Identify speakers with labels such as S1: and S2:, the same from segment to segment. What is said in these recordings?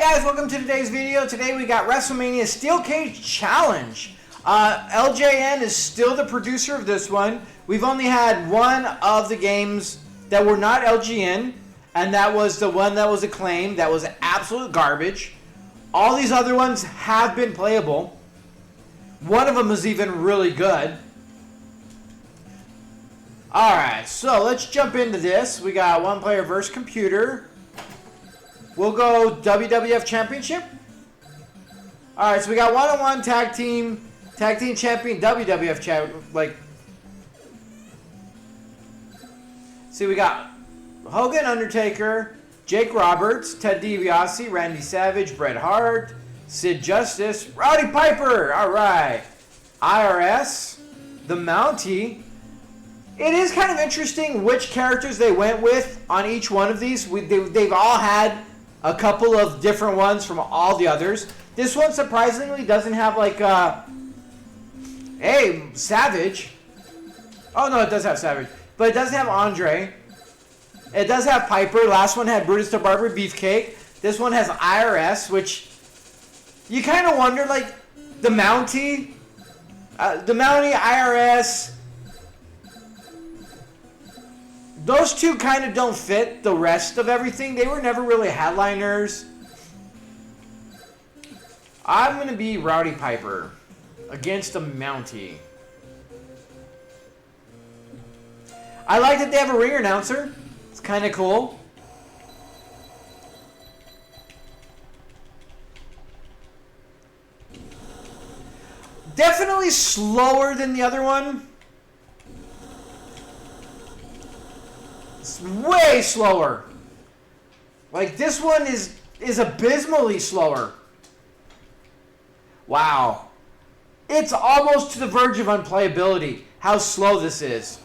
S1: guys, welcome to today's video. Today we got Wrestlmania Steel Cage Challenge. LJN is still the producer of this one. We've only had one of the games that were not LGN, and that was the one that was acclaimed. That was absolute garbage. All these other ones have been playable. One of them is even really good. Alright, so let's jump into this. We got one player versus computer. We'll go WWF Championship. Alright, so we got one-on-one tag team champion, WWF champion, see, we got Hogan, Undertaker, Jake Roberts, Ted DiBiase, Randy Savage, Bret Hart, Sid Justice, Rowdy Piper. Alright. IRS, the Mountie. It is kind of interesting which characters they went with on each one of these. They've all had a couple of different ones from all the others. This one surprisingly doesn't have Savage. Oh no, it does have Savage. But it doesn't have Andre. It does have Piper. Last one had Brutus the Barber Beefcake. This one has IRS, which you kind of wonder, the Mountie, IRS. Those two kind of don't fit the rest of everything. They were never really headliners. I'm going to be Rowdy Piper against a Mountie. I like that they have a ring announcer. It's kind of cool. Definitely slower than the other one. It's way slower. This one is abysmally slower. Wow. It's almost to the verge of unplayability how slow this is.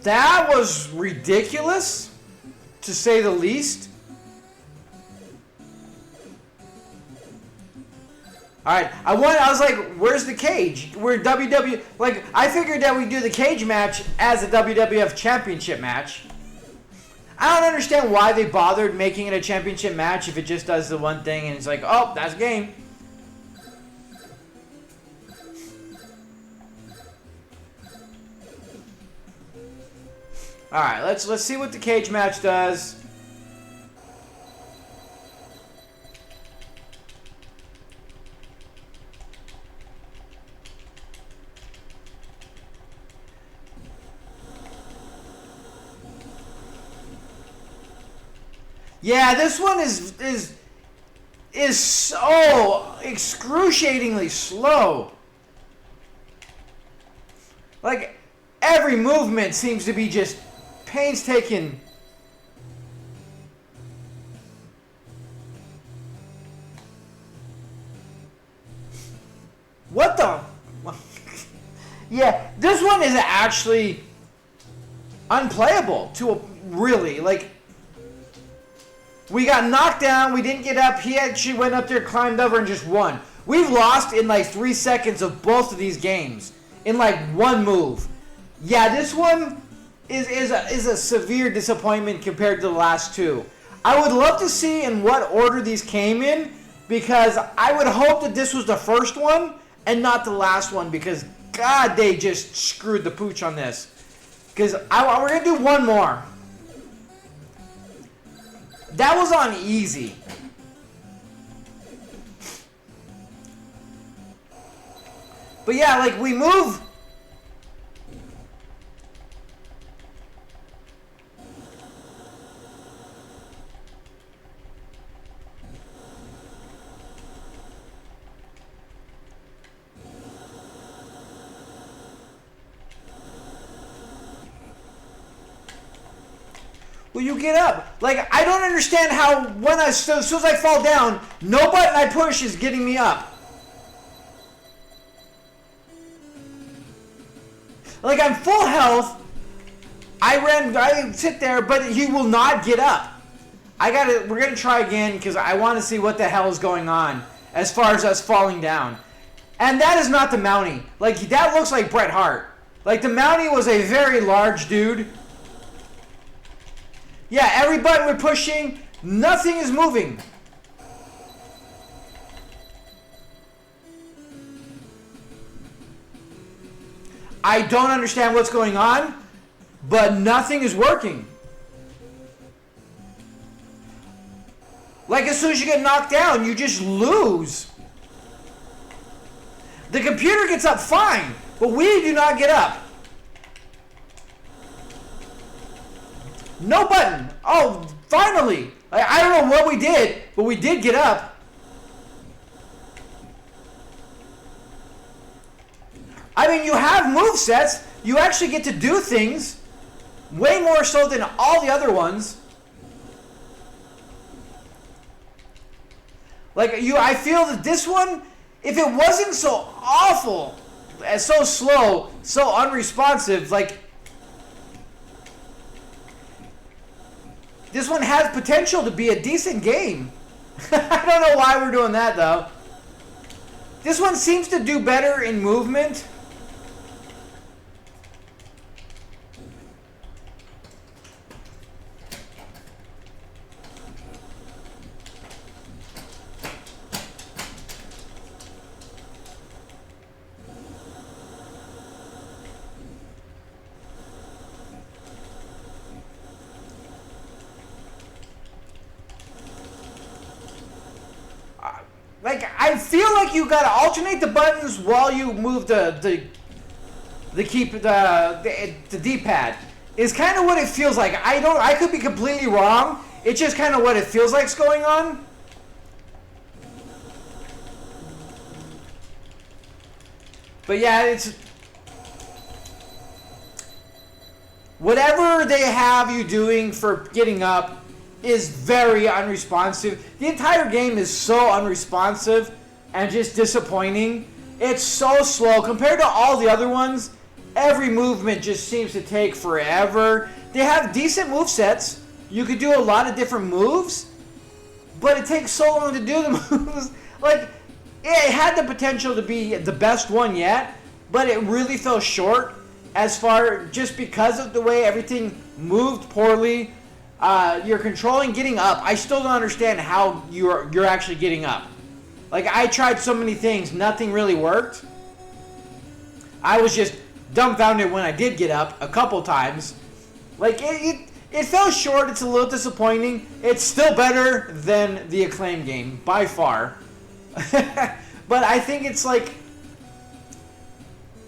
S1: That was ridiculous, to say the least. Alright, I was like, where's the cage? We're WW... I figured that we'd do the cage match as a WWF Championship match. I don't understand why they bothered making it a championship match if it just does the one thing and it's like, oh, that's game. Alright, let's see what the cage match does. Yeah, this one is so excruciatingly slow. Every movement seems to be just painstaking. What the? Yeah, this one is actually unplayable to a really we got knocked down, we didn't get up, he actually went up there, climbed over, and just won. We've lost in 3 seconds of both of these games. In one move. Yeah, this one is a severe disappointment compared to the last two. I would love to see in what order these came in, because I would hope that this was the first one and not the last one, because God, they just screwed the pooch on this. Because we're going to do one more. That was on easy. But yeah, we move. Will you get up? I don't understand how as soon as I fall down, no button I push is getting me up. I'm full health. I sit there, but he will not get up. We're gonna try again because I want to see what the hell is going on as far as us falling down. And that is not the Mountie. Like, that looks like Bret Hart. Like, the Mountie was a very large dude. Yeah, every button we're pushing, nothing is moving. I don't understand what's going on, but nothing is working. Like, as soon as you get knocked down, you just lose. The computer gets up fine, but we do not get up. No button. Oh, finally. I don't know what we did, but we did get up. I mean, you have movesets. You actually get to do things way more so than all the other ones. Like, I feel that this one, if it wasn't so awful, so slow, so unresponsive, like, this one has potential to be a decent game. I don't know why we're doing that, though. This one seems to do better in movement. Like, I feel like you gotta alternate the buttons while you move the D-pad. Is kind of what it feels like. I could be completely wrong. It's just kind of what it feels like's going on. But yeah, it's whatever they have you doing for getting up is very unresponsive. The entire game is so unresponsive and just disappointing. It's so slow compared to all the other ones. Every movement just seems to take forever. They have decent movesets. You could do a lot of different moves, but it takes so long to do the moves. Like, it had the potential to be the best one yet, but it really fell short as far just because of the way everything moved poorly. You're controlling getting up. I still don't understand how you're actually getting up. Like, I tried so many things, nothing really worked. I was just dumbfounded when I did get up a couple times. Like, it fell short. It's a little disappointing. It's still better than the Acclaim game by far. But I think it's like,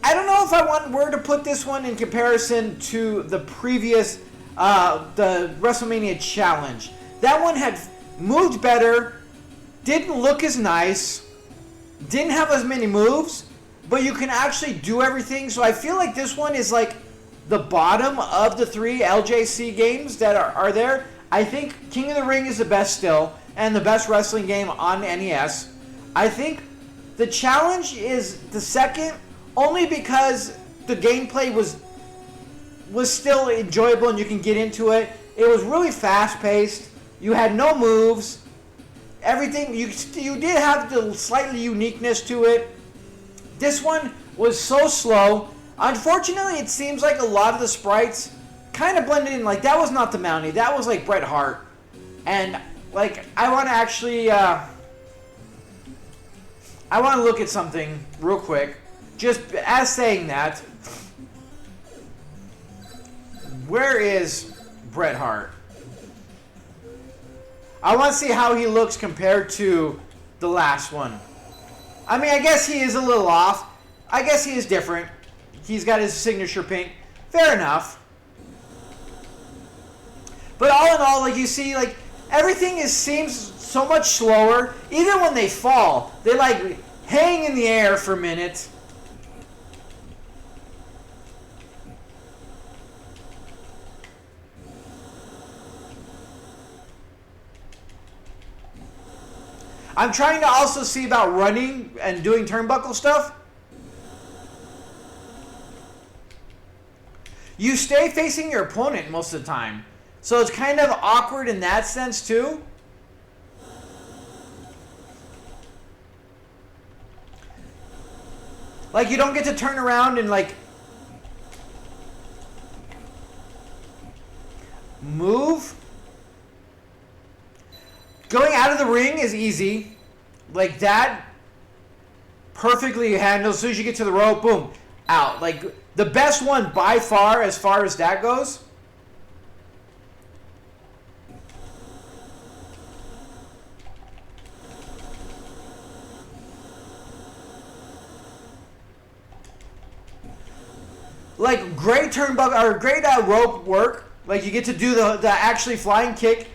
S1: I don't know if I want where to put this one in comparison to the previous the Wrestlmania Challenge. That one had moved better, didn't look as nice, didn't have as many moves, but you can actually do everything. So I feel like this one is like the bottom of the three LJC games that are there. I think King of the Ring is the best still, and the best wrestling game on NES. I think the Challenge is the second, only because the gameplay was still enjoyable and you can get into it. It was really fast-paced. You had no moves. Everything, you did have the slightly uniqueness to it. This one was so slow. Unfortunately, it seems like a lot of the sprites kind of blended in. Like, that was not the Mountie. That was like Bret Hart. And, like, I want to actually, I want to look at something real quick. Just as saying that, where is Bret Hart? I want to see how he looks compared to the last one. I mean, I guess he is a little off. I guess he is different. He's got his signature pink. Fair enough. But all in all, like, you see, like, everything seems so much slower. Even when they fall, they, like, hang in the air for a minute. I'm trying to also see about running and doing turnbuckle stuff. You stay facing your opponent most of the time. So it's kind of awkward in that sense too. Like, you don't get to turn around and, like, move. Going out of the ring is easy. Like, that perfectly handled. As soon as you get to the rope, boom, out. Like, the best one by far as that goes. Like, great turnbuckle, or great rope work. Like, you get to do the actually flying kick.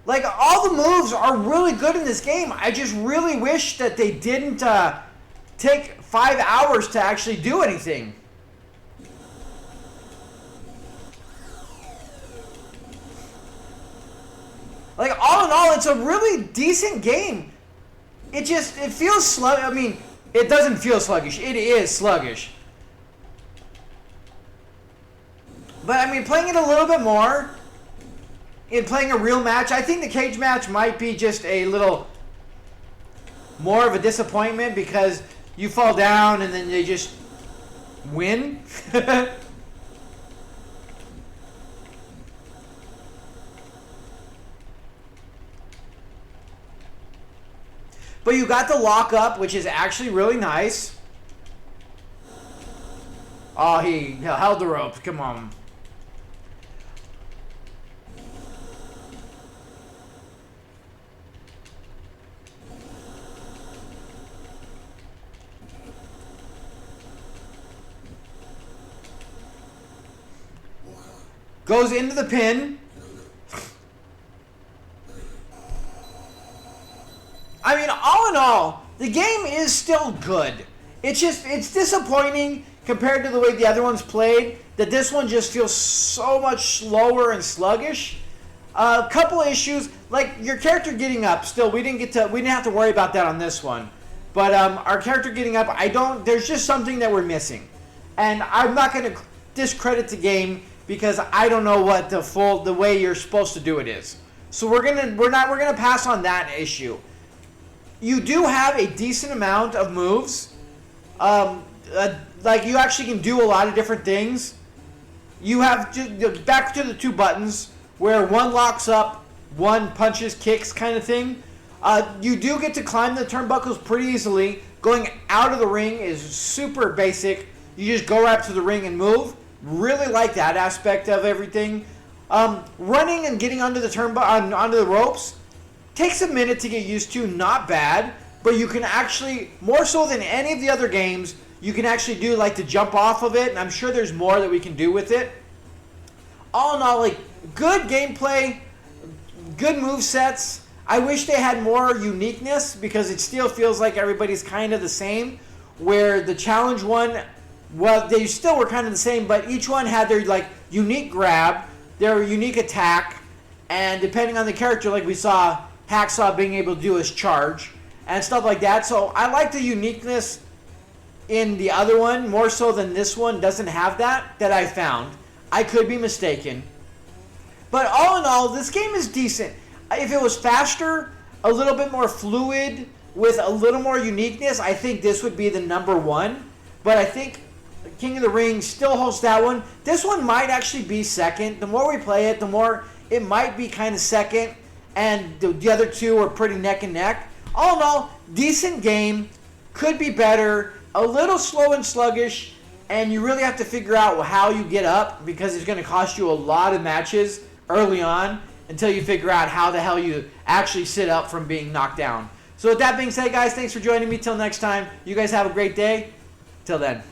S1: Like, all the moves are really good in this game. I just really wish that they didn't take 5 hours to actually do anything. Like, all in all, it's a really decent game. It feels sluggish. I mean, it doesn't feel sluggish. It is sluggish. But, I mean, playing it a little bit more, in playing a real match, I think the cage match might be just a little more of a disappointment because you fall down and then they just win. But you got the lock up, which is actually really nice. Oh, he held the rope. Come on. Goes into the pin. I mean, all in all, the game is still good. It's disappointing compared to the way the other ones played, that this one just feels so much slower and sluggish. A couple of issues, like your character getting up. Still, we didn't have to worry about that on this one. But our character getting up, there's just something that we're missing. And I'm not going to discredit the game because I don't know what the way you're supposed to do it is. So we're gonna pass on that issue. You do have a decent amount of moves. Like, you actually can do a lot of different things. You have back to the 2 buttons where one locks up, one punches, kicks kind of thing. You do get to climb the turnbuckles pretty easily. Going out of the ring is super basic. You just go right up to the ring and move. Really like that aspect of everything. Running and getting onto the onto the ropes takes a minute to get used to. Not bad, but you can actually, more so than any of the other games, you can actually do like to jump off of it, and I'm sure there's more that we can do with it. All in all, like, good gameplay, good move sets. I wish they had more uniqueness because it still feels like everybody's kind of the same. Where the challenge one, well, they still were kind of the same, but each one had their like unique grab, their unique attack, and depending on the character, like we saw Hacksaw being able to do his charge and stuff like that. So I like the uniqueness in the other one more so than this one doesn't have that I found. I could be mistaken. But all in all, this game is decent. If it was faster, a little bit more fluid, with a little more uniqueness, I think this would be the number one. But I think King of the Ring still holds that one. This one might actually be second. The more we play it, the more it might be kind of second. And the other two are pretty neck and neck. All in all, decent game. Could be better. A little slow and sluggish. And you really have to figure out how you get up, because it's going to cost you a lot of matches early on until you figure out how the hell you actually sit up from being knocked down. So with that being said, guys, thanks for joining me. Till next time, you guys have a great day. Till then.